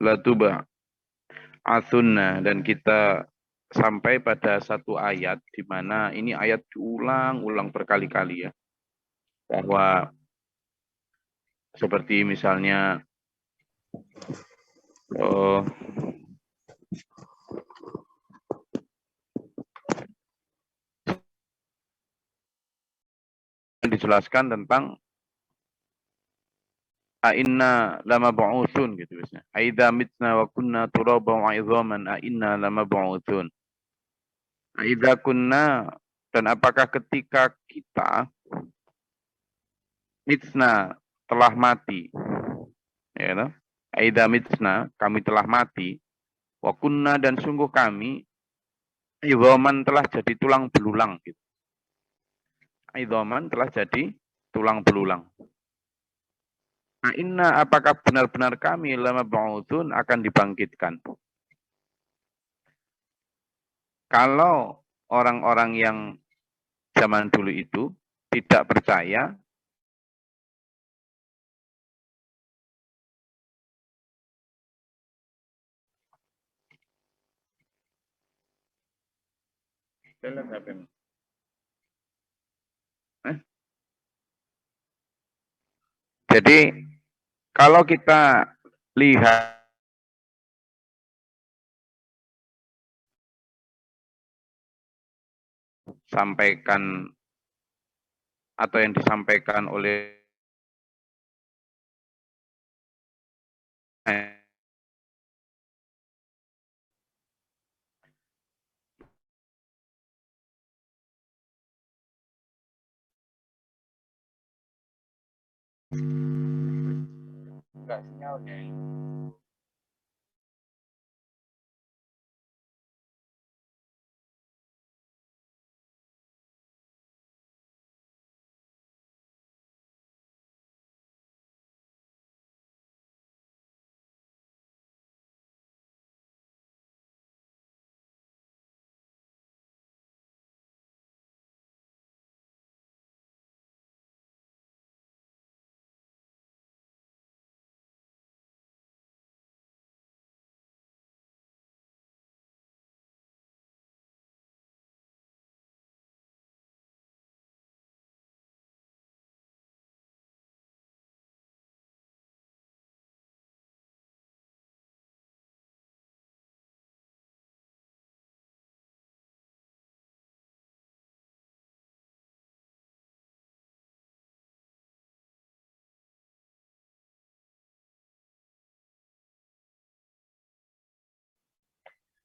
latuba asunna, dan kita sampai pada satu ayat di mana ini ayat diulang-ulang berkali-kali ya, bahwa seperti misalnya dijelaskan tentang a'inna lama ba'uthun gitu biasanya. Aidza mitna wa kunna turaban wa 'idhaman a'inna lama ba'uthun. Aidza kunna, dan apakah ketika kita mitna telah mati, ya kan? Aidza mitna, kami telah mati, wa kunna, dan sungguh kami, idhaman, telah jadi tulang belulang gitu. Idhaman, telah jadi tulang belulang. Inna, apakah benar-benar kami lama ba'udun, akan dibangkitkan. Kalau orang-orang yang zaman dulu itu tidak percaya, jadi kalau kita lihat sampaikan atau yang disampaikan oleh enggak sinyalnya.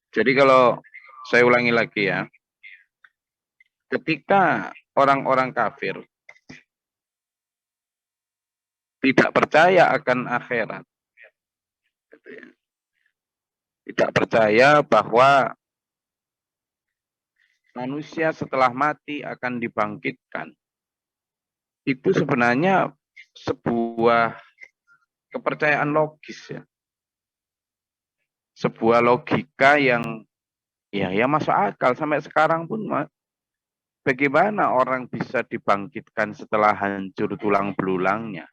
Jadi kalau saya ulangi lagi ya, ketika orang-orang kafir tidak percaya akan akhirat, tidak percaya bahwa manusia setelah mati akan dibangkitkan, itu sebenarnya sebuah kepercayaan logis ya, sebuah logika yang ya masuk akal sampai sekarang pun. Bagaimana orang bisa dibangkitkan setelah hancur tulang belulangnya?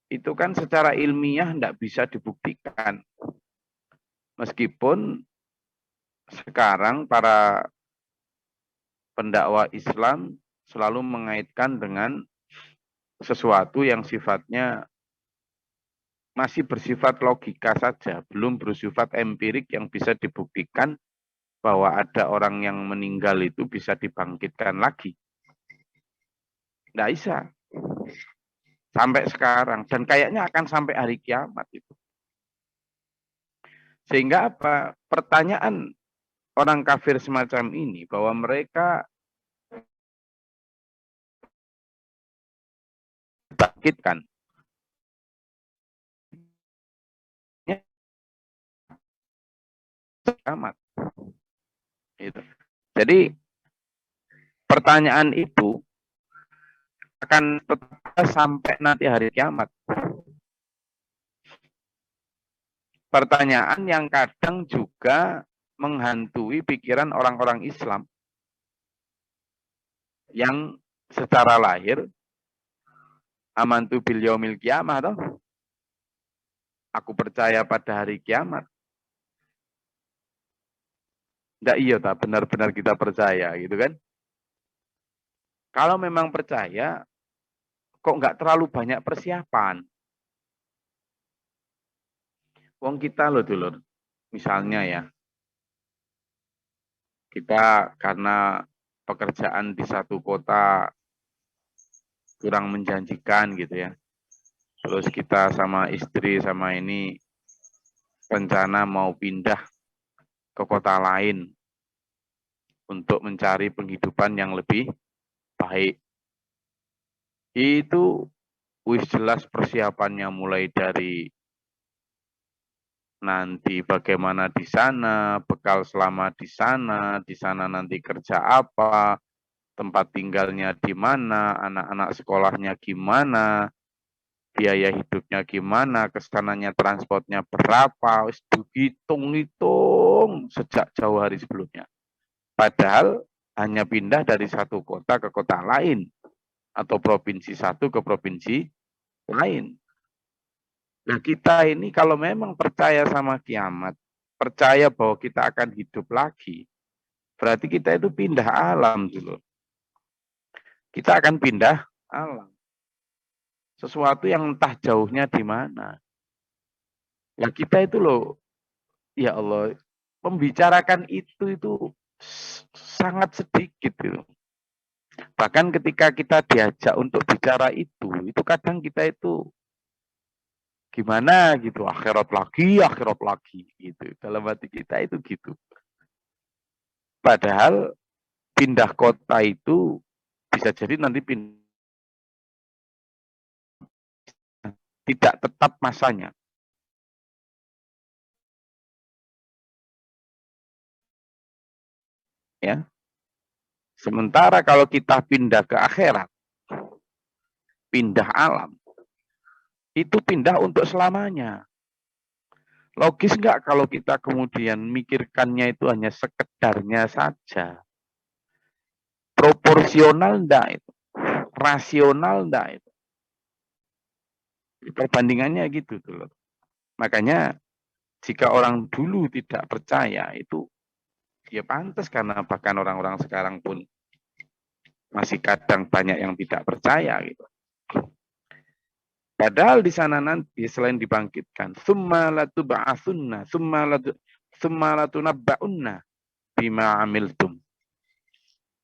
Itu kan secara ilmiah tidak bisa dibuktikan. Meskipun sekarang para pendakwa Islam selalu mengaitkan dengan sesuatu yang sifatnya masih bersifat logika saja, belum bersifat empirik yang bisa dibuktikan bahwa ada orang yang meninggal itu bisa dibangkitkan lagi. Tidak bisa. Sampai sekarang. Dan kayaknya akan sampai hari kiamat itu. Sehingga apa? Pertanyaan orang kafir semacam ini, bahwa mereka dibangkitkan. Kiamat. Gitu. Jadi pertanyaan itu akan tetap sampai nanti hari kiamat. Pertanyaan yang kadang juga menghantui pikiran orang-orang Islam yang secara lahir amantu bil yaumil qiyamah toh. Aku percaya pada hari kiamat. Enggak iya tak benar-benar kita percaya gitu kan. Kalau memang percaya, kok nggak terlalu banyak persiapan. Wong kita loh dulur, misalnya ya, kita karena pekerjaan di satu kota kurang menjanjikan gitu ya. Terus kita sama istri sama ini rencana mau pindah ke kota lain untuk mencari penghidupan yang lebih baik. Itu wis jelas persiapannya mulai dari nanti bagaimana di sana, bekal selama di sana nanti kerja apa, tempat tinggalnya di mana, anak-anak sekolahnya gimana, biaya hidupnya gimana, kesananya transportnya berapa, wis dihitung-hitung sejak jauh hari sebelumnya. Padahal hanya pindah dari satu kota ke kota lain atau provinsi satu ke provinsi lain. Nah kita ini kalau memang percaya sama kiamat, percaya bahwa kita akan hidup lagi, berarti kita itu pindah alam dulu. Kita akan pindah alam. Sesuatu yang entah jauhnya di mana. Ya kita itu loh, ya Allah, membicarakan itu sangat sedikit gitu. Bahkan ketika kita diajak untuk bicara itu kadang kita itu gimana gitu, akhirat lagi gitu. Dalam hati kita itu gitu. Padahal pindah kota itu bisa jadi nanti tidak tetap masanya. Ya. Sementara kalau kita pindah ke akhirat, pindah alam, itu pindah untuk selamanya. Logis nggak kalau kita kemudian mikirkannya itu hanya sekedarnya saja? Proporsional enggak itu? Rasional enggak itu? Perbandingannya gitu tuh. Makanya jika orang dulu tidak percaya itu ya pantas karena bahkan orang-orang sekarang pun masih kadang banyak yang tidak percaya gitu. Padahal di sana nanti selain dibangkitkan, summa latub'atsunna, summa latunabba'unna bima amiltum.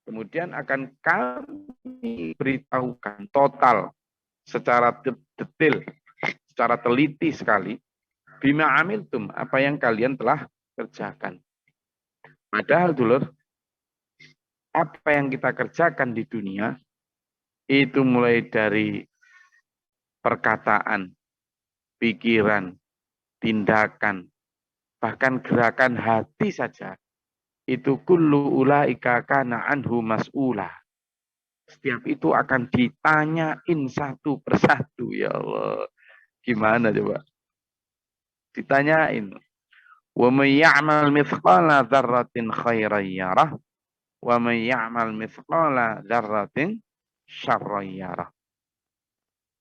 Kemudian akan kami beritahukan total secara detail, secara teliti sekali bima amiltum, apa yang kalian telah kerjakan. Padahal dulur, apa yang kita kerjakan di dunia itu mulai dari perkataan, pikiran, tindakan, bahkan gerakan hati saja, itu kullu ulaika kana anhu mas'ula. Setiap itu akan ditanyain satu persatu, ya Allah. Gimana coba? Ditanyain. Wa may ya'mal mithqala dzarratin khairan yarah wa may ya'mal mithqala dzarratin syarran yarah.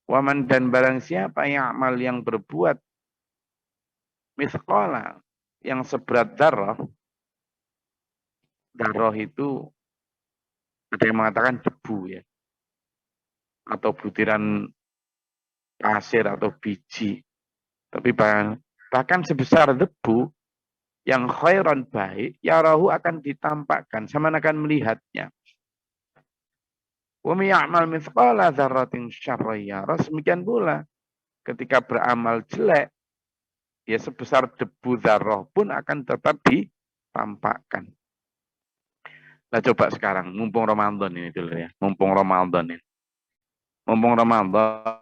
Waman dan barang siapa yang amal yang berbuat mithqala yang seberat darah itu ada yang mengatakan debu ya, atau butiran pasir atau biji. Tapi bahkan sebesar debu yang khairan baik, yarahu akan ditampakkan, sama akan melihatnya. Wa may ya'mal mithqala dzarratin syarran yarah. Demikian pula ketika beramal jelek, ya sebesar debu zarrah pun akan tetap ditampakkan. Nah coba sekarang, mumpung Ramadan ini dulu ya. Mumpung Ramadan ini. Mumpung Ramadan.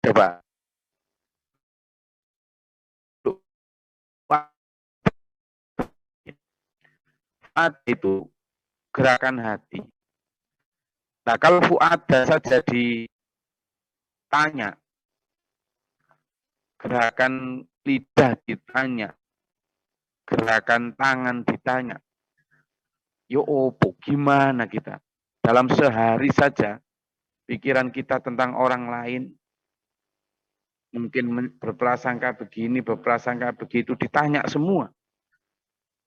Coba. Itu gerakan hati. Nah kalau fuada saja ditanya. Gerakan lidah ditanya. Gerakan tangan ditanya. Yo opo, gimana kita? Dalam sehari saja, pikiran kita tentang orang lain mungkin berprasangka begini, berprasangka begitu, ditanya semua.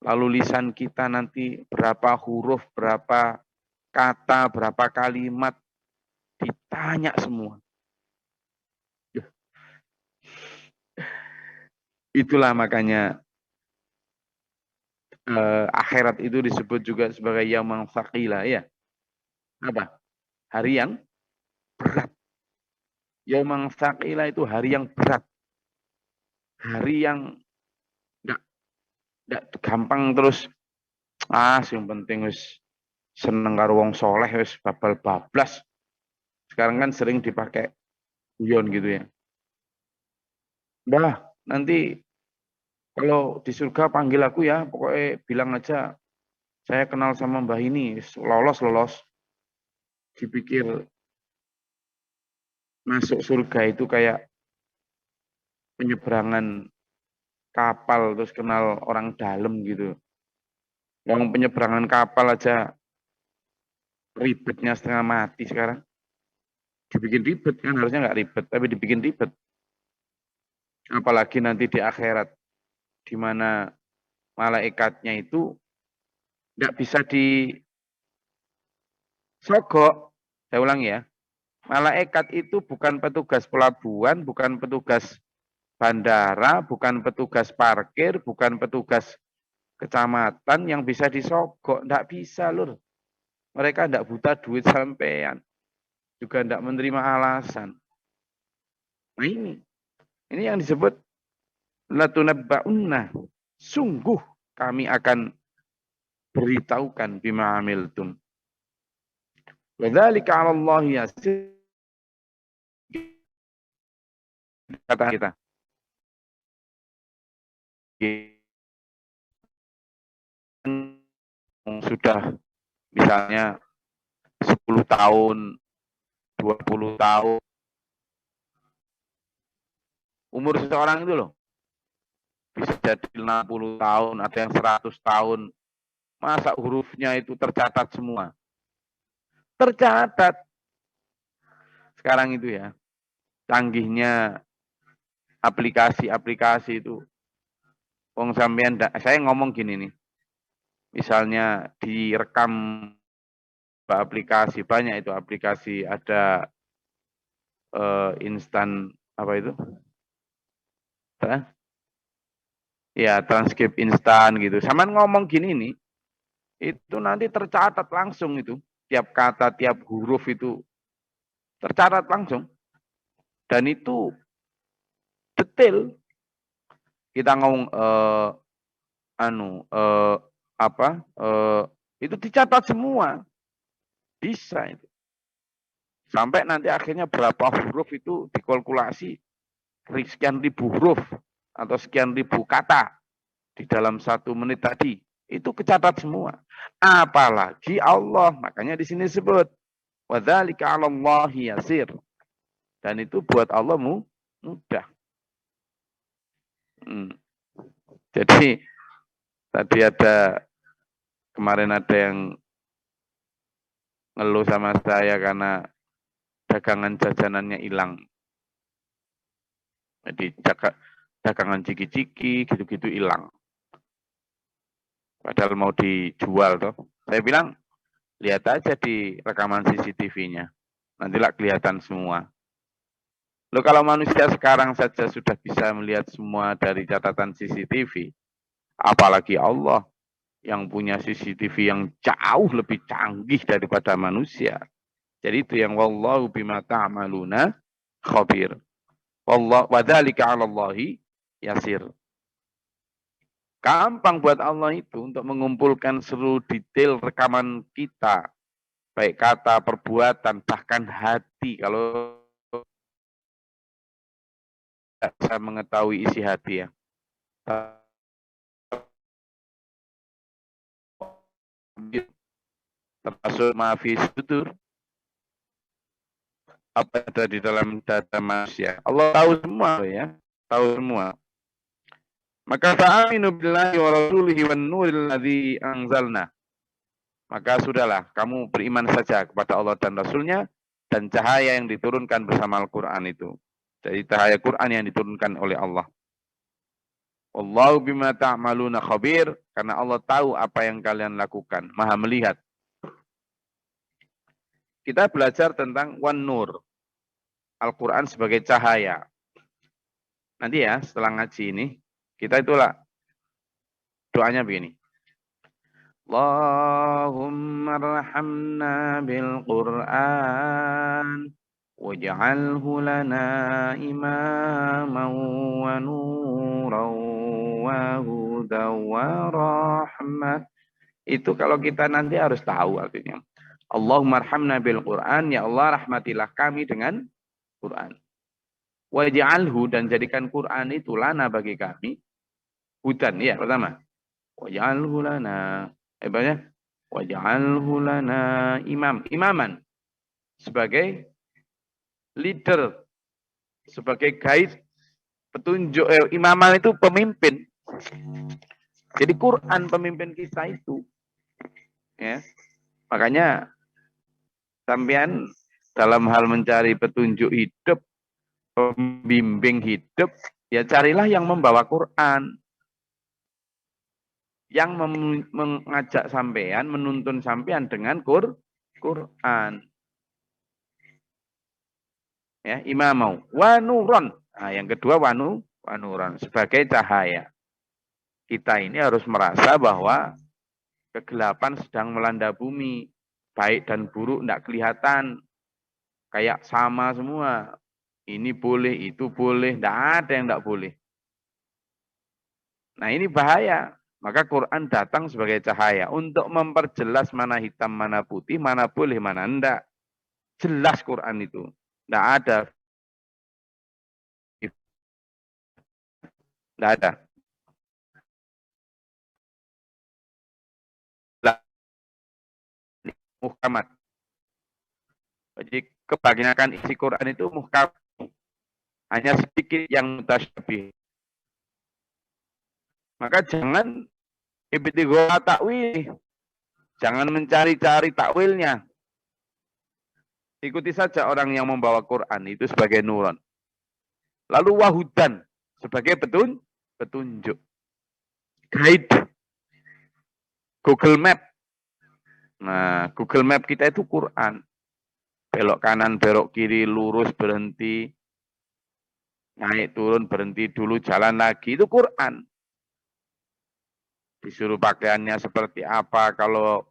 Lalu lisan kita nanti berapa huruf, berapa kata, berapa kalimat, ditanya semua. Itulah makanya akhirat itu disebut juga sebagai yaumul tsaqila, ya. Apa? Hari yang berat. Yaumul tsaqila itu hari yang berat. Hari yang enggak gampang terus yang penting wis seneng karo wong soleh wis babal-bablas. Sekarang kan sering dipakai guyon gitu ya. Mbah, nanti kalau di surga panggil aku ya, pokoknya bilang aja saya kenal sama Mbah ini, lolos. Dipikir masuk surga itu kayak penyeberangan kapal terus kenal orang dalam gitu. Yang penyeberangan kapal aja ribetnya setengah mati sekarang. Dibikin ribet kan, harusnya nggak ribet, tapi dibikin ribet. Apalagi nanti di akhirat, di mana malaikatnya itu nggak bisa disogok. Saya ulang ya, malaikat itu bukan petugas pelabuhan, bukan petugas bandara, bukan petugas parkir, bukan petugas kecamatan yang bisa disogok. Nggak bisa, lur. Mereka nggak buta duit sampean. Juga nggak menerima alasan. Nah ini yang disebut latunabba'unna. Sungguh kami akan beritahukan bima amiltum. Wadzalika 'ala Allah yasir. Kata kita. Sudah misalnya 10 tahun, 20 tahun. Umur seseorang itu loh. Bisa jadi 60 tahun, ada yang 100 tahun. Masa hurufnya itu tercatat semua? Tercatat. Sekarang itu ya, canggihnya aplikasi-aplikasi itu. Wong sampean, saya ngomong gini nih. Misalnya direkam aplikasi, banyak itu aplikasi, ada instan apa itu? Ya, transkrip instan gitu. Saman ngomong gini nih, itu nanti tercatat langsung itu. Tiap kata, tiap huruf itu tercatat langsung. Dan itu detail. Kita ngomong itu dicatat semua. Bisa itu. Sampai nanti akhirnya berapa huruf itu dikalkulasi sekian ribu huruf atau sekian ribu kata di dalam 1 menit tadi. Itu kecatat semua. Apalagi Allah. Makanya di sini disebut wadzalika 'ala Allahi yasir. Dan itu buat Allah mudah. Jadi tadi kemarin ada yang ngeluh sama saya karena dagangan jajanannya hilang. Jadi dagangan ciki-ciki gitu-gitu hilang. Padahal mau dijual toh. Saya bilang, lihat aja di rekaman CCTV-nya. Nantilah kelihatan semua. Loh, kalau manusia sekarang saja sudah bisa melihat semua dari catatan CCTV, apalagi Allah yang punya CCTV yang jauh lebih canggih daripada manusia. Jadi itu yang wallahu bima ta'maluna khabir. Wallahu wadzalika 'ala Allahi yasir. Gampang buat Allah itu untuk mengumpulkan seluruh detail rekaman kita, baik kata, perbuatan, bahkan hati. Kalau tidak bisa mengetahui isi hati ya. Termasuk maafis sudur, apa ada di dalam data manusia. Allah tahu semua ya, tahu semua. Maka fa'aminu billahi wa rasulihi wan nuril ladzi anzalna. Maka sudahlah, kamu beriman saja kepada Allah dan Rasulnya dan cahaya yang diturunkan bersama Al-Quran itu. Dari cahaya Quran yang diturunkan oleh Allah. Wallahu bima ta'maluna khabir, karena Allah tahu apa yang kalian lakukan, Maha melihat. Kita belajar tentang wan nur, Al-Quran sebagai cahaya. Nanti ya, setelah ngaji ini, kita itulah doanya begini. Allahumma arhamna bil Qur'an waj'alhu lana imaman wa nuran wa hudan wa rahmah. Itu kalau kita nanti harus tahu artinya. Allahumma arhamna bil Qur'an, ya Allah rahmatilah kami dengan Quran. Waj'alhu, dan jadikan Quran itu lana bagi kami hudan, ya pertama. Waj'alhu lana, banyak. Waj'alhu lana imaman, sebagai leader, sebagai guide, petunjuk. Imaman itu pemimpin. Jadi Quran pemimpin kita itu. Ya. Makanya sampean dalam hal mencari petunjuk hidup, pembimbing hidup, ya carilah yang membawa Quran. Yang mengajak sampean, menuntun sampean dengan Quran. Ya, imamau. Wanuron. Nah, yang kedua wanuron. Sebagai cahaya. Kita ini harus merasa bahwa kegelapan sedang melanda bumi. Baik dan buruk tidak kelihatan. Kayak sama semua. Ini boleh, itu boleh. Tidak ada yang tidak boleh. Nah ini bahaya. Maka Quran datang sebagai cahaya untuk memperjelas mana hitam, mana putih, mana boleh, mana enggak. Jelas Quran itu. Enggak ada. Enggak ada. Muhkamat. Jadi kebanyakan isi Quran itu muhkam. Hanya sedikit yang mutasyabih. Maka jangan ibtigha takwil. Jangan mencari-cari takwilnya. Ikuti saja orang yang membawa Quran itu sebagai nuron. Lalu wahudan sebagai petunjuk. Guide. Google Map. Nah, Google Map kita itu Quran. Belok kanan, belok kiri, lurus, berhenti. Naik, turun, berhenti dulu, jalan lagi. Itu Quran. Disuruh pakaiannya seperti apa, kalau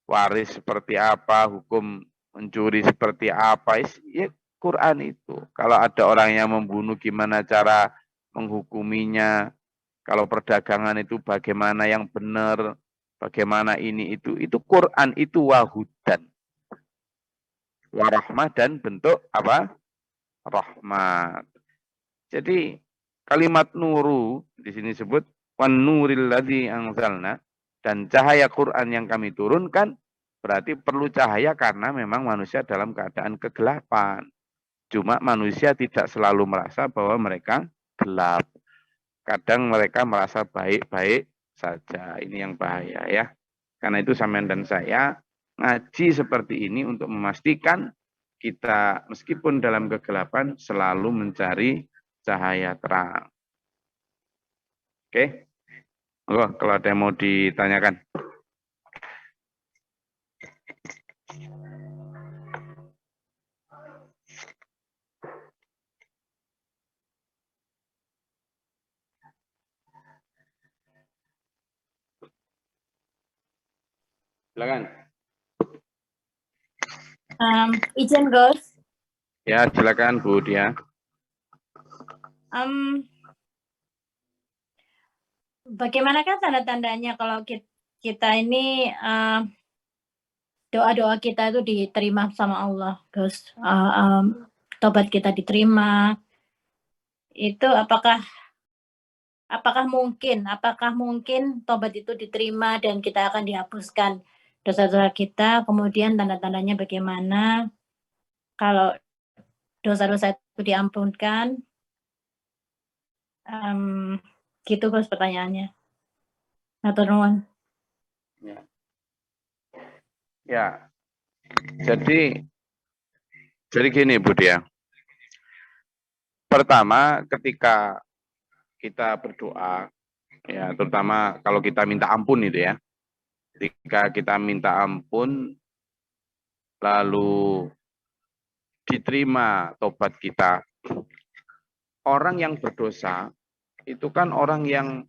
waris seperti apa, hukum mencuri seperti apa. Ya, Quran itu. Kalau ada orang yang membunuh, gimana cara menghukuminya. Kalau perdagangan itu bagaimana yang benar. Bagaimana ini itu Quran, itu wahudan. Warahmah, dan bentuk apa? Rahmat. Jadi kalimat nuru di sini sebut wan nuril ladzi anzalna, dan cahaya Quran yang kami turunkan, berarti perlu cahaya karena memang manusia dalam keadaan kegelapan. Cuma manusia tidak selalu merasa bahwa mereka gelap. Kadang mereka merasa baik-baik saja. Ini yang bahaya ya. Karena itu sampean dan saya ngaji seperti ini untuk memastikan kita meskipun dalam kegelapan selalu mencari cahaya terang. Oke? Oh, kalau ada yang mau ditanyakan. Silakan. Izin Gus. Ya, silakan Bu Dia. Bagaimanakah tanda-tandanya kalau kita ini doa-doa kita itu diterima sama Allah, Gus? Tobat kita diterima. Itu apakah mungkin tobat itu diterima dan kita akan dihapuskan dosa-dosa kita? Kemudian tanda-tandanya bagaimana kalau dosa-dosa itu diampunkan? Gitu Gus pertanyaannya. Matur nuwun. Ya. Jadi gini Bu Dia. Pertama, ketika kita berdoa, ya terutama kalau kita minta ampun itu ya. Ketika kita minta ampun, lalu diterima tobat kita. Orang yang berdosa itu kan orang yang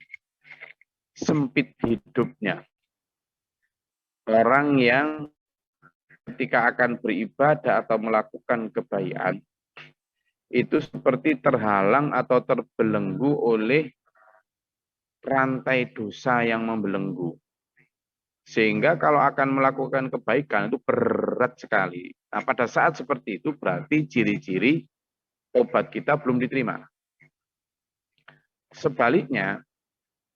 sempit hidupnya. Orang yang ketika akan beribadah atau melakukan kebaikan, itu seperti terhalang atau terbelenggu oleh rantai dosa yang membelenggu. Sehingga kalau akan melakukan kebaikan itu berat sekali. Nah, pada saat seperti itu berarti ciri-ciri obat kita belum diterima. Sebaliknya,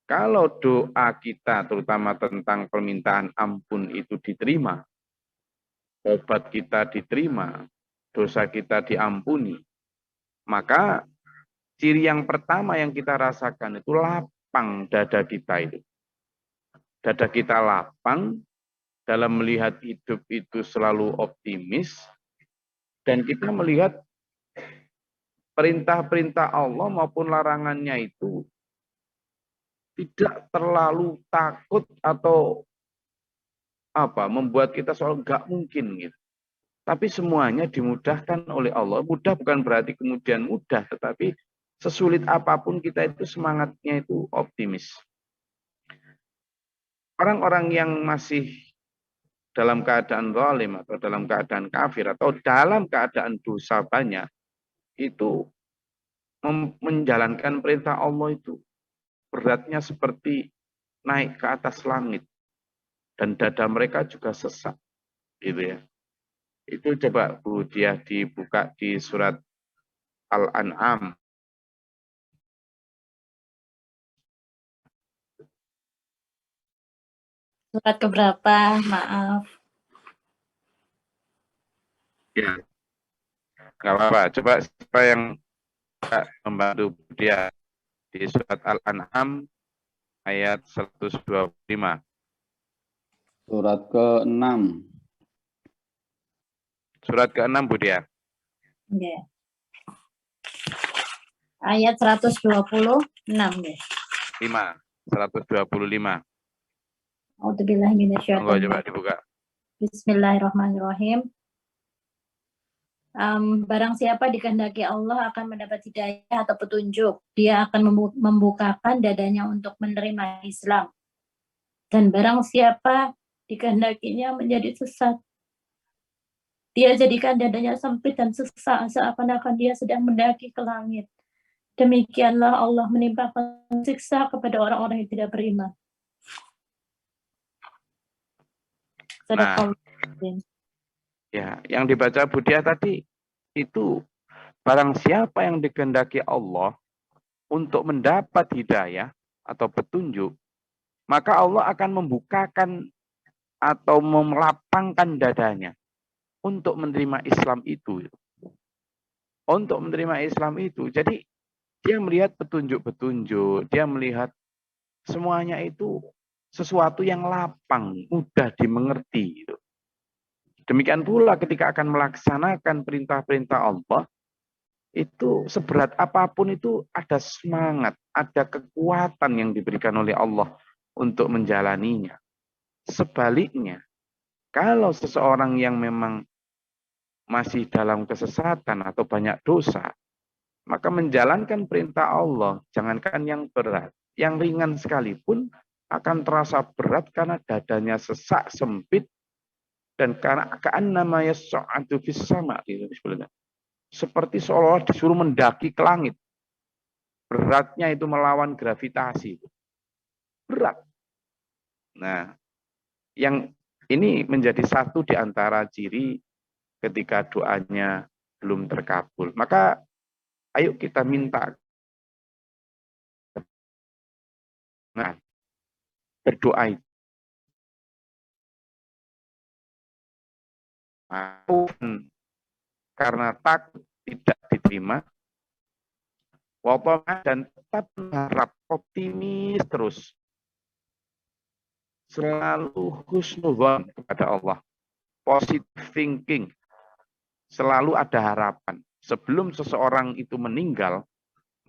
kalau doa kita terutama tentang permintaan ampun itu diterima, obat kita diterima, dosa kita diampuni, maka ciri yang pertama yang kita rasakan itu lapang dada kita itu. Dada kita lapang dalam melihat hidup itu selalu optimis, dan kita melihat perintah-perintah Allah maupun larangannya itu tidak terlalu takut atau membuat kita soal nggak mungkin gitu. Tapi semuanya dimudahkan oleh Allah. Mudah bukan berarti kemudian mudah, tetapi sesulit apapun kita itu semangatnya itu optimis. Orang-orang yang masih dalam keadaan zalim atau dalam keadaan kafir atau dalam keadaan dosa banyak, itu menjalankan perintah Allah itu beratnya seperti naik ke atas langit. Dan dada mereka juga sesak. Gitu ya. Itu coba Bu Diah dibuka di surat Al-An'am. Surat keberapa? Maaf. Ya, nggak apa-apa. Coba siapa yang membantu Bu Diah di surat Al-An'am ayat 125. Surat ke-6. Surat ke-6 Bu Diah. Ya. Ayat 126 ya. 125. A'udzubillahi minasyaitonir Coba dibuka. Bismillahirrahmanirrahim. Barang siapa dikehendaki Allah akan mendapat hidayah atau petunjuk, dia akan membukakan dadanya untuk menerima Islam. Dan barang siapa dikehendakinya menjadi sesat, dia jadikan dadanya sempit dan sesak seakan-akan dia sedang mendaki ke langit. Demikianlah Allah menimpakan siksa kepada orang-orang yang tidak beriman. Nah, ya, yang dibaca Bu Diah tadi itu barang siapa yang dikehendaki Allah untuk mendapat hidayah atau petunjuk, maka Allah akan membukakan atau melapangkan dadanya untuk menerima Islam itu. Untuk menerima Islam itu. Jadi dia melihat petunjuk-petunjuk, dia melihat semuanya itu sesuatu yang lapang, mudah dimengerti. Demikian pula ketika akan melaksanakan perintah-perintah Allah, itu seberat apapun itu ada semangat, ada kekuatan yang diberikan oleh Allah untuk menjalaninya. Sebaliknya, kalau seseorang yang memang masih dalam kesesatan atau banyak dosa, maka menjalankan perintah Allah, jangankan yang berat, yang ringan sekalipun akan terasa berat karena dadanya sesak, sempit, dan karena ka'annama yas'adu fis sama' seperti seolah disuruh mendaki ke langit. Beratnya itu melawan gravitasi. Berat. Nah, yang ini menjadi satu di antara ciri ketika doanya belum terkabul. Maka ayo kita minta. Nah, berdoa itu. Karena takut tidak diterima, dan tetap mengharap, optimis terus. Selalu husnudzon kepada Allah. Positive thinking. Selalu ada harapan. sebelum seseorang itu meninggal,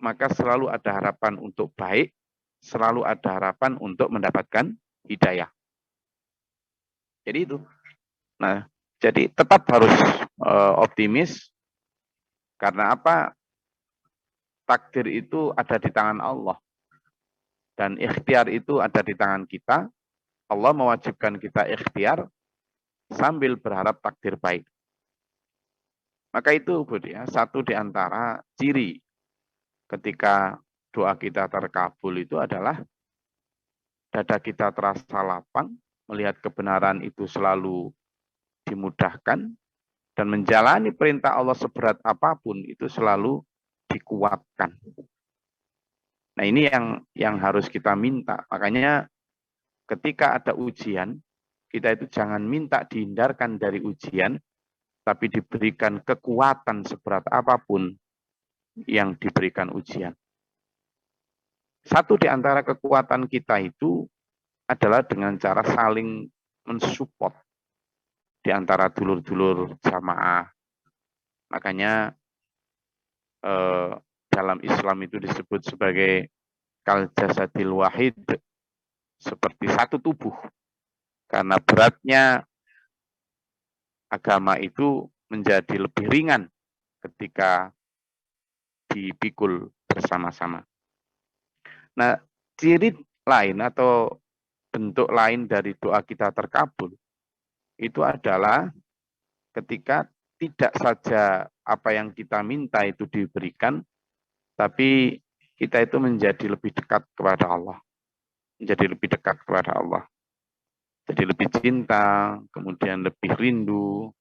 maka selalu ada harapan untuk baik, selalu ada harapan untuk mendapatkan hidayah. Jadi itu. Nah, jadi tetap harus optimis. Karena apa? Takdir itu ada di tangan Allah. Dan ikhtiar itu ada di tangan kita. Allah mewajibkan kita ikhtiar sambil berharap takdir baik. Maka itu, Budi, ya, satu di antara ciri ketika doa kita terkabul itu adalah dada kita terasa lapang, melihat kebenaran itu selalu dimudahkan, dan menjalani perintah Allah seberat apapun itu selalu dikuatkan. Nah, ini yang harus kita minta. Makanya ketika ada ujian, kita itu jangan minta dihindarkan dari ujian, tapi diberikan kekuatan seberat apapun yang diberikan ujian. Satu di antara kekuatan kita itu adalah dengan cara saling mensupport di antara dulur-dulur jamaah. Makanya dalam Islam itu disebut sebagai kal jasadil wahid, seperti satu tubuh. Karena beratnya agama itu menjadi lebih ringan ketika dipikul bersama-sama. Nah, ciri lain atau bentuk lain dari doa kita terkabul itu adalah ketika tidak saja apa yang kita minta itu diberikan, tapi kita itu menjadi lebih dekat kepada Allah. Menjadi lebih dekat kepada Allah. Jadi lebih cinta, kemudian lebih rindu,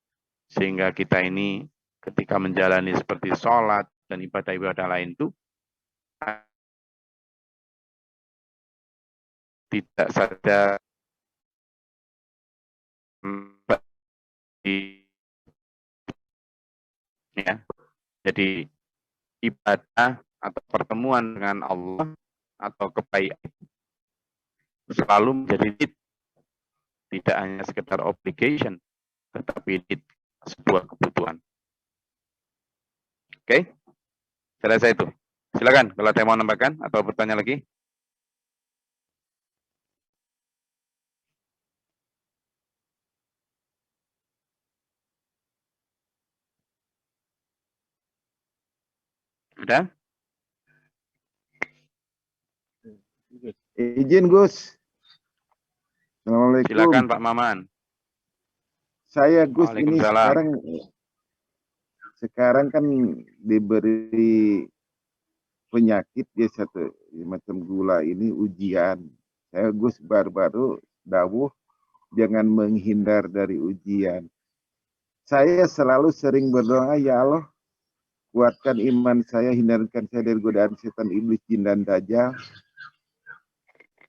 sehingga kita ini ketika menjalani seperti sholat dan ibadah-ibadah lain itu tidak saja ya, jadi ibadah atau pertemuan dengan Allah atau kebaikan selalu menjadi need, tidak hanya sekedar obligation, tetapi need, sebuah kebutuhan. Oke, selesai itu. Silakan kalau ada yang mau menambahkan atau bertanya lagi. Sudah? Izin Gus. Assalamualaikum. Silakan Pak Maman. Saya Gus ini sekarang kan diberi penyakit ya satu macam gula ini ujian. Saya Gus baru-baru dawuh jangan menghindar dari ujian. Saya selalu sering berdoa, ya Allah kuatkan iman saya, hindarkan saya dari godaan setan, iblis, jin dan dajjal.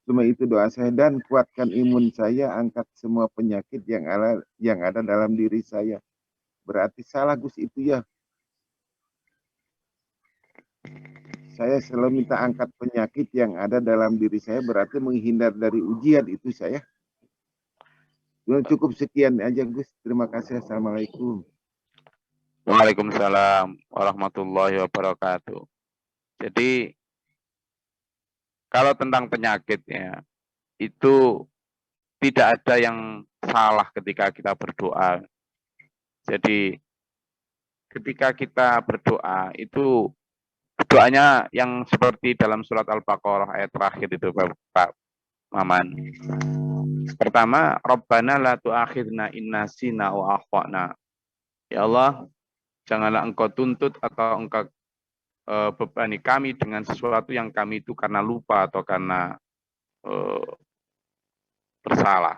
Cuma itu doa saya, dan kuatkan imun saya, angkat semua penyakit yang ada dalam diri saya. Berarti salah Gus itu ya. Saya selalu minta angkat penyakit yang ada dalam diri saya, berarti menghindar dari ujian itu saya. Cukup sekian aja Gus. Terima kasih. Assalamualaikum. Waalaikumsalam warahmatullahi wabarakatuh. Jadi kalau tentang penyakitnya, itu tidak ada yang salah ketika kita berdoa. Jadi ketika kita berdoa, itu doanya yang seperti dalam surat Al-Baqarah ayat terakhir itu Pak Maman. Pertama, Rabbana la tu'akhidna inna sina wa akhwana. Ya Allah, janganlah engkau tuntut atau engkau bebani kami dengan sesuatu yang kami itu karena lupa atau karena bersalah.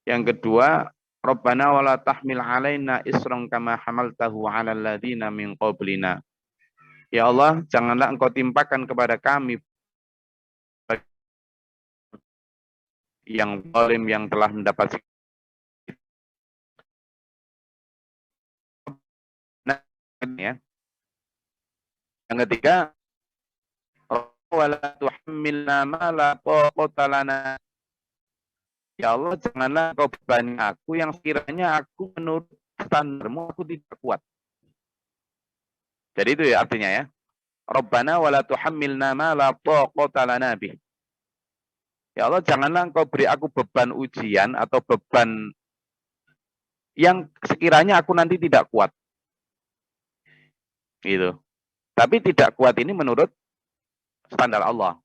Yang kedua, Rabbana wala tahmil alaina isran kama hamaltahu 'alal ladzina min qablina. Ya Allah, janganlah engkau timpakan kepada kami yang zalim yang telah mendapat ya. Yang ketiga, wala tuhammilna ma la taqata lana. Ya Allah, janganlah engkau bebani aku yang sekiranya aku menurut standarmu aku tidak kuat. Jadi itu ya artinya ya. Rabbana wala tuhammilna ma la taqata lana bih. Ya Allah, janganlah engkau beri aku beban ujian atau beban yang sekiranya aku nanti tidak kuat. Gitu. Tapi tidak kuat ini menurut standar Allah.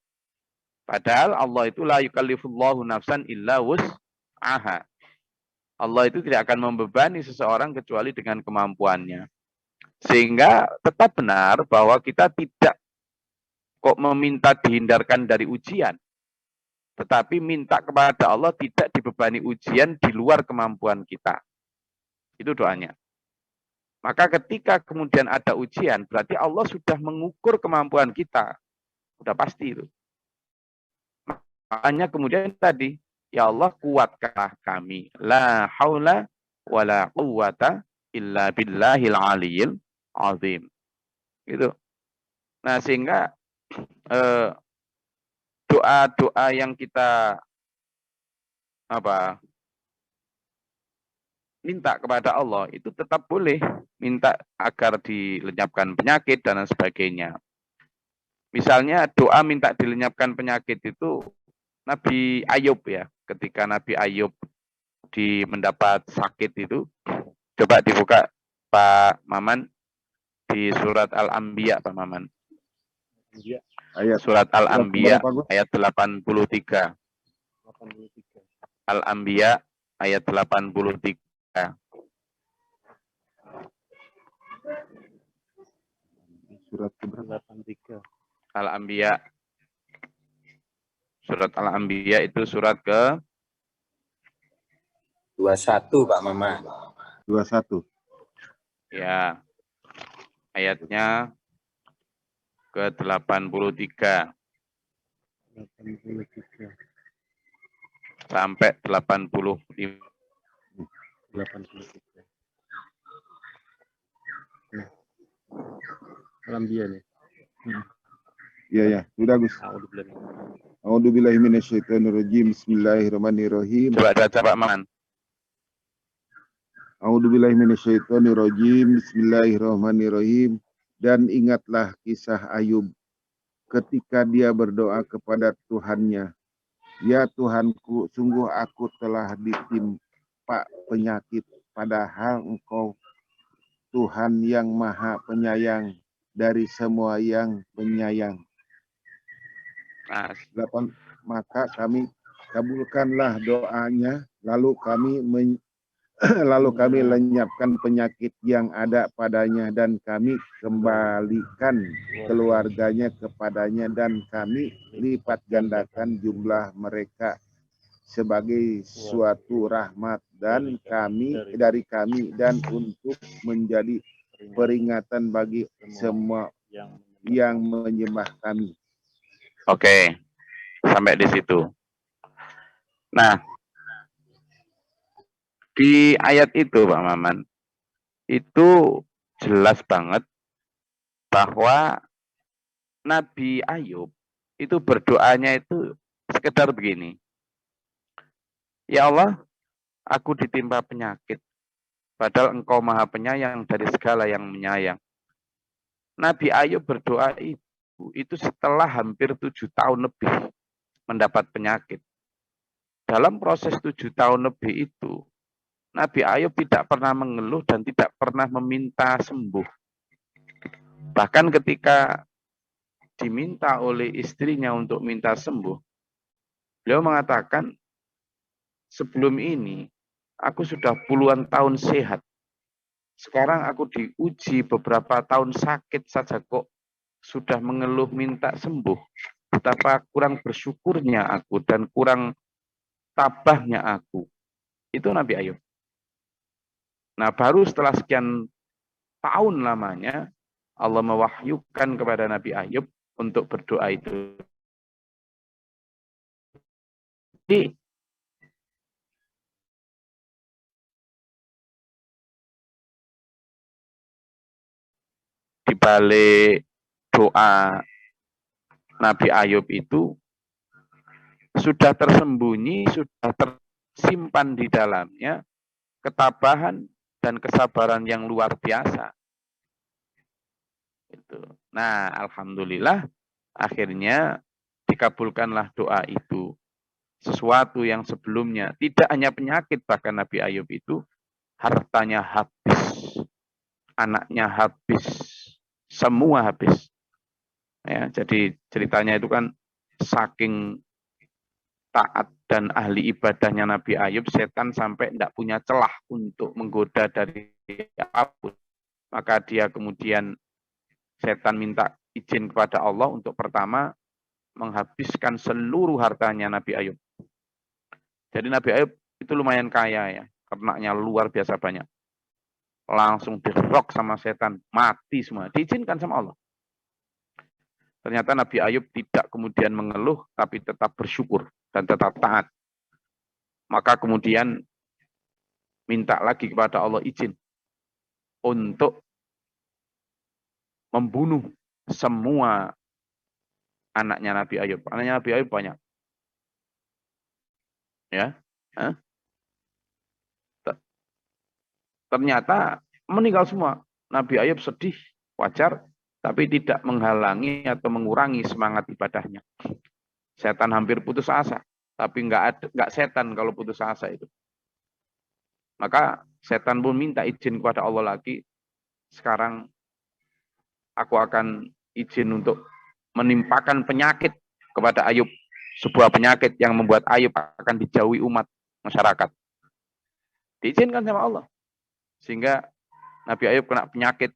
Padahal Allah itu la yukallifullahu nafsan illa wus'aha. Allah itu tidak akan membebani seseorang kecuali dengan kemampuannya. Sehingga tetap benar bahwa kita tidak kok meminta dihindarkan dari ujian. Tetapi minta kepada Allah tidak dibebani ujian di luar kemampuan kita. Itu doanya. Maka ketika kemudian ada ujian, berarti Allah sudah mengukur kemampuan kita. Sudah pasti itu. Makanya kemudian tadi, ya Allah kuatkanlah kami. La haula wa la quwata illa billahil aliyil azim. Gitu. Nah sehingga doa-doa yang kita minta kepada Allah itu tetap boleh minta agar dilenyapkan penyakit dan sebagainya. Misalnya doa minta dilenyapkan penyakit itu Nabi Ayub ya, ketika Nabi Ayub mendapat sakit itu, coba dibuka Pak Maman di surat Al-Anbiya Pak Maman. Surat Al-Anbiya ayat 83. Al-Anbiya ayat 83. Surat keberapa? Al-Anbiya. Surat Al-Anbiya itu surat ke 21 Pak Mama. 21. Ya. Ayatnya ke 83. Sampai 85. 83. Alhamdulillah nih. Ya, sudah Gus. A'udzubillahi minasyaitonirrajim. Bismillahirrahmanirrahim. Coba baca Pak Man. A'udzubillahi minasyaitonirrajim. Bismillahirrahmanirrahim. Dan ingatlah kisah Ayub ketika dia berdoa kepada Tuhannya. Ya Tuhanku, sungguh aku telah ditimpa penyakit, padahal Engkau Tuhan yang Maha Penyayang dari semua yang penyayang. Nah, Maka kami kabulkanlah doanya, lalu kami lenyapkan penyakit yang ada padanya, dan kami kembalikan keluarganya kepadanya, dan kami lipat gandakan jumlah mereka sebagai suatu rahmat dan dari kami dan untuk menjadi peringatan bagi semua yang menyembah kami. Oke, sampai di situ. Nah, di ayat itu Pak Maman, itu jelas banget bahwa Nabi Ayub itu berdoanya itu sekedar begini. Ya Allah, aku ditimpa penyakit, padahal Engkau Maha Penyayang dari segala yang menyayang. Nabi Ayub berdoa itu setelah hampir 7 tahun lebih mendapat penyakit. Dalam proses 7 tahun lebih itu, Nabi Ayub tidak pernah mengeluh dan tidak pernah meminta sembuh. Bahkan ketika diminta oleh istrinya untuk minta sembuh, beliau mengatakan, sebelum ini aku sudah puluhan tahun sehat. Sekarang aku diuji beberapa tahun sakit saja kok sudah mengeluh minta sembuh. Betapa kurang bersyukurnya aku dan kurang tabahnya aku. Itu Nabi Ayub. Nah, baru setelah sekian tahun lamanya, Allah mewahyukan kepada Nabi Ayub untuk berdoa itu. Jadi, di balik doa Nabi Ayub itu sudah tersembunyi, sudah tersimpan di dalamnya ketabahan dan kesabaran yang luar biasa. Itu. Nah, alhamdulillah akhirnya dikabulkanlah doa itu. Sesuatu yang sebelumnya tidak hanya penyakit, bahkan Nabi Ayub itu hartanya habis, anaknya habis, semua habis. Ya, jadi ceritanya itu kan saking taat dan ahli ibadahnya Nabi Ayub, setan sampai tidak punya celah untuk menggoda dari apapun. Maka dia kemudian, setan minta izin kepada Allah untuk pertama menghabiskan seluruh hartanya Nabi Ayub. Jadi Nabi Ayub itu lumayan kaya ya, ternaknya luar biasa banyak. Langsung dirok sama setan, mati semua, diizinkan sama Allah. Ternyata Nabi Ayub tidak kemudian mengeluh, tapi tetap bersyukur dan tetap taat. Maka kemudian minta lagi kepada Allah izin untuk membunuh semua anaknya Nabi Ayub. Anaknya Nabi Ayub banyak. Ya, ternyata meninggal semua. Nabi Ayub sedih, wajar, tapi tidak menghalangi atau mengurangi semangat ibadahnya. Setan hampir putus asa, tapi nggak setan kalau putus asa itu. Maka setan pun minta izin kepada Allah lagi. Sekarang aku akan izin untuk menimpakan penyakit kepada Ayub. Sebuah penyakit yang membuat Ayub akan dijauhi umat masyarakat. Diizinkan sama Allah. Sehingga Nabi Ayub kena penyakit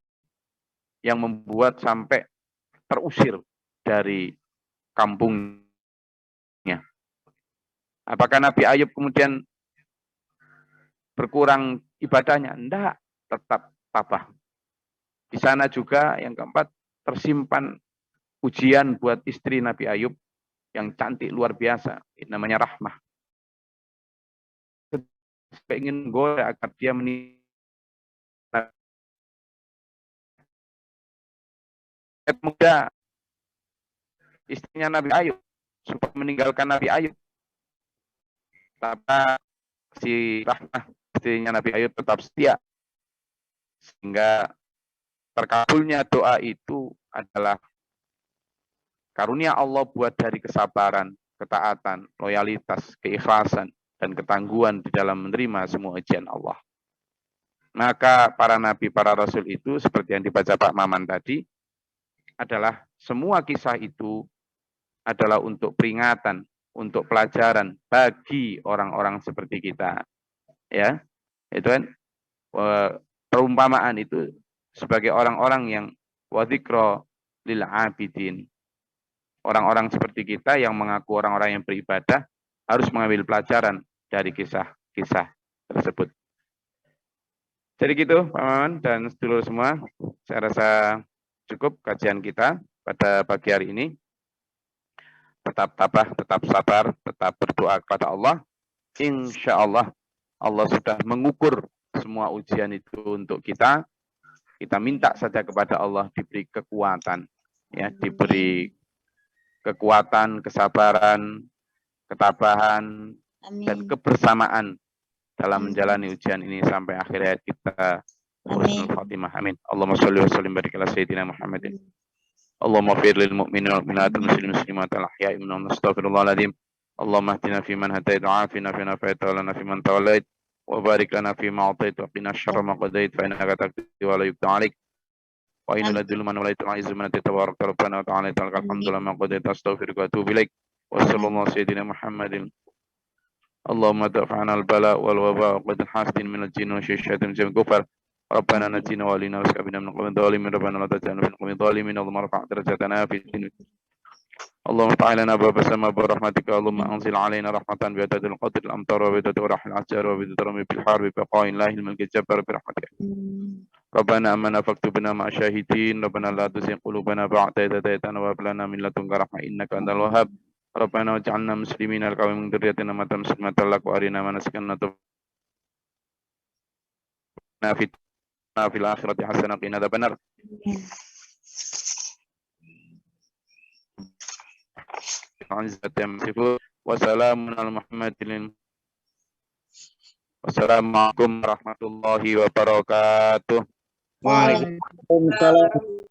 yang membuat sampai terusir dari kampungnya. Apakah Nabi Ayub kemudian berkurang ibadahnya? Enggak, tetap tabah. Di sana juga yang keempat, tersimpan ujian buat istri Nabi Ayub yang cantik luar biasa, namanya Rahmah. Saya ingin goda agar dia muda istrinya Nabi Ayub supaya meninggalkan Nabi Ayub. Tapi si Rahmah istrinya Nabi Ayub tetap setia, sehingga terkabulnya doa itu adalah karunia Allah buat dari kesabaran, ketaatan, loyalitas, keikhlasan, dan ketangguhan di dalam menerima semua ujian Allah. Maka para nabi, para rasul itu seperti yang dibaca Pak Maman tadi, adalah semua kisah itu adalah untuk peringatan, untuk pelajaran bagi orang-orang seperti kita. Ya, itu kan perumpamaan itu sebagai orang-orang yang wadzikra lil abidin. Orang-orang seperti kita yang mengaku orang-orang yang beribadah harus mengambil pelajaran dari kisah-kisah tersebut. Jadi gitu Pak Maman dan sedulur semua, saya rasa cukup kajian kita pada pagi hari ini. Tetap tabah, tetap sabar, tetap berdoa kepada Allah. Insya Allah, Allah sudah mengukur semua ujian itu untuk kita. Kita minta saja kepada Allah diberi kekuatan, ya, diberi kekuatan, kesabaran, ketabahan, dan kebersamaan dalam menjalani ujian ini sampai akhir hayat kita. Husnul Fatimah. Amin. Allahumma sholli wa sallim barik ala sayyidina Muhammadin. Allahumma fir lil mu'minin wal mu'minat wal muslimin muslimat al ahya'i minhum astaghfirullahaladzim. Allahumma hdina fi man hadait wa afina fi man afait wa lana fi man tawallait wa barik lana fi ma atait wa qina syarra ma qadait fa innaka taqdi wa la yuqda 'alaik. Wa inna ladul man walaitu al izzu man tabarak rabbana wa ta'ala alhamdulillah ma qadait astaghfiruka wa atubu ilaik. Wa sallallahu sayyidina Muhammadin. Allahumma dafa'na al bala wal waba wa qad hasidin min al jinn wa syaitan jam kufar. ربنا نجينا ولينا واسكبنا من قوم الظالمين ربنا لا تجعلنا في القوم الظالمين اللهم ارفع درجاتنا في الدين اللهم افتح لنا باب السماء برحمتك اللهم انزل علينا رحمة بعدد القدر الامطار وبعدد ورح الاشجار وبعدد رمي بالحرب بقاء الله الملك الجبار برحمتك ربنا امنا فاكتبنا مع الشاهدين ربنا لا تزغ قلوبنا بعد إذ هديتنا وهب لنا من لدنك رحمة انك انت الوهاب ربنا واجعلنا مسلمين لك ومن ذريتنا أمة مسلمة لك وارنا مناسكنا في الآخرة حسنة وقنا عذاب النار. وسلام على محمد. Wassalamualaikum warahmatullahi wabarakatuh. Waalaikumsalam.